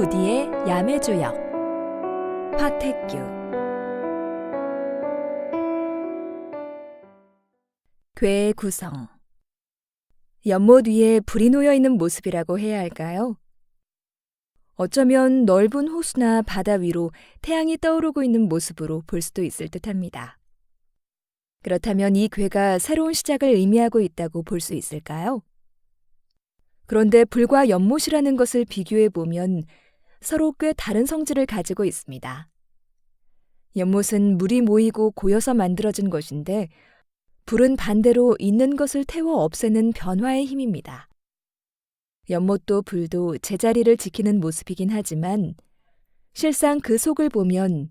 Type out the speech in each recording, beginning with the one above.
부디의 야매주역 화택규. 괴의 구성. 연못 위에 불이 놓여 있는 모습이라고 해야 할까요? 어쩌면 넓은 호수나 바다 위로 태양이 떠오르고 있는 모습으로 볼 수도 있을 듯합니다. 그렇다면 이 괴가 새로운 시작을 의미하고 있다고 볼 수 있을까요? 그런데 불과 연못이라는 것을 비교해 보면 서로 꽤 다른 성질을 가지고 있습니다. 연못은 물이 모이고 고여서 만들어진 것인데, 불은 반대로 있는 것을 태워 없애는 변화의 힘입니다. 연못도 불도 제자리를 지키는 모습이긴 하지만 실상 그 속을 보면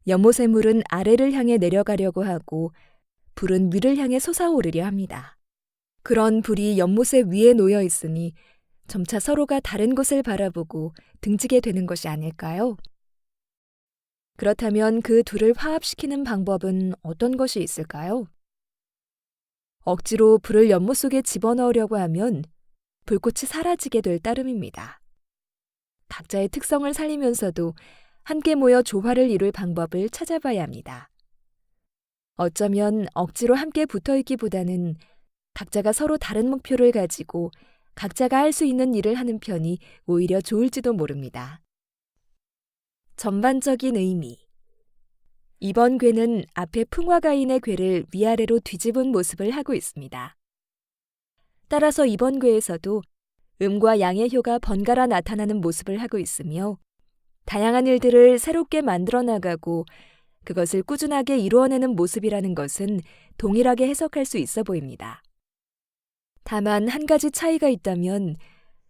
연못의 물은 아래를 향해 내려가려고 하고 불은 위를 향해 솟아오르려 합니다. 그런 불이 연못의 위에 놓여 있으니 점차 서로가 다른 곳을 바라보고 등지게 되는 것이 아닐까요? 그렇다면 그 둘을 화합시키는 방법은 어떤 것이 있을까요? 억지로 불을 연못 속에 집어넣으려고 하면 불꽃이 사라지게 될 따름입니다. 각자의 특성을 살리면서도 함께 모여 조화를 이룰 방법을 찾아봐야 합니다. 어쩌면 억지로 함께 붙어있기보다는 각자가 서로 다른 목표를 가지고 각자가 할 수 있는 일을 하는 편이 오히려 좋을지도 모릅니다. 전반적인 의미. 이번 괴는 앞에 풍화가인의 괴를 위아래로 뒤집은 모습을 하고 있습니다. 따라서 이번 괴에서도 음과 양의 효가 번갈아 나타나는 모습을 하고 있으며 다양한 일들을 새롭게 만들어 나가고 그것을 꾸준하게 이루어내는 모습이라는 것은 동일하게 해석할 수 있어 보입니다. 다만 한 가지 차이가 있다면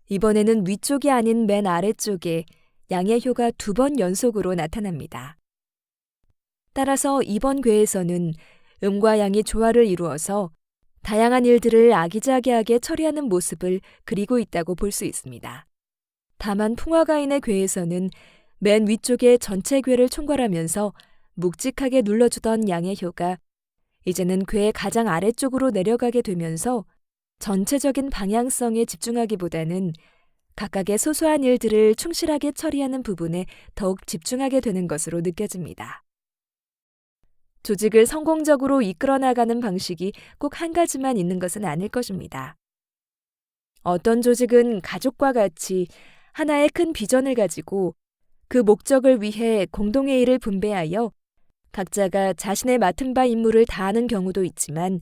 이번에는 위쪽이 아닌 맨 아래쪽에 양의 효가 2번 연속으로 나타납니다. 따라서 이번 괴에서는 음과 양이 조화를 이루어서 다양한 일들을 아기자기하게 처리하는 모습을 그리고 있다고 볼 수 있습니다. 다만 풍화가인의 괴에서는 맨 위쪽에 전체 괴를 총괄하면서 묵직하게 눌러주던 양의 효가 이제는 괴의 가장 아래쪽으로 내려가게 되면서 전체적인 방향성에 집중하기보다는 각각의 소소한 일들을 충실하게 처리하는 부분에 더욱 집중하게 되는 것으로 느껴집니다. 조직을 성공적으로 이끌어 나가는 방식이 꼭 한 가지만 있는 것은 아닐 것입니다. 어떤 조직은 가족과 같이 하나의 큰 비전을 가지고 그 목적을 위해 공동의 일을 분배하여 각자가 자신의 맡은 바 임무를 다하는 경우도 있지만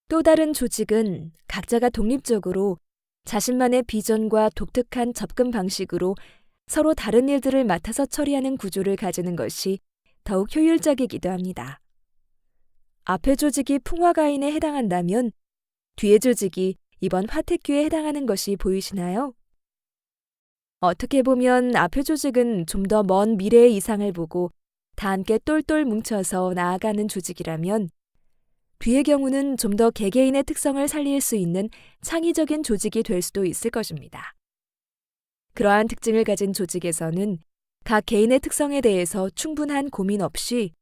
또 다른 조직은 각자가 독립적으로 자신만의 비전과 독특한 접근 방식으로 서로 다른 일들을 맡아서 처리하는 구조를 가지는 것이 더욱 효율적이기도 합니다. 앞의 조직이 풍화가인에 해당한다면 뒤의 조직이 이번 화택규에 해당하는 것이 보이시나요? 어떻게 보면 앞의 조직은 좀 더 먼 미래의 이상을 보고 다 함께 똘똘 뭉쳐서 나아가는 조직이라면 뒤의 경우는 좀 더 개개인의 특성을 살릴 수 있는 창의적인 조직이 될 수도 있을 것입니다. 그러한 특징을 가진 조직에서는 각 개인의 특성에 대해서 충분한 고민 없이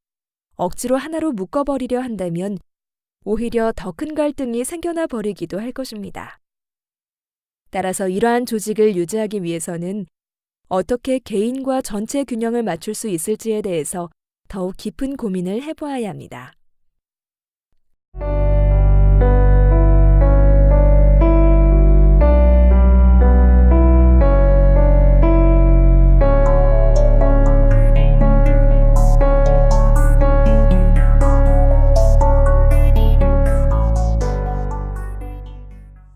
억지로 하나로 묶어버리려 한다면 오히려 더 큰 갈등이 생겨나 버리기도 할 것입니다. 따라서 이러한 조직을 유지하기 위해서는 어떻게 개인과 전체 균형을 맞출 수 있을지에 대해서 더욱 깊은 고민을 해보아야 합니다.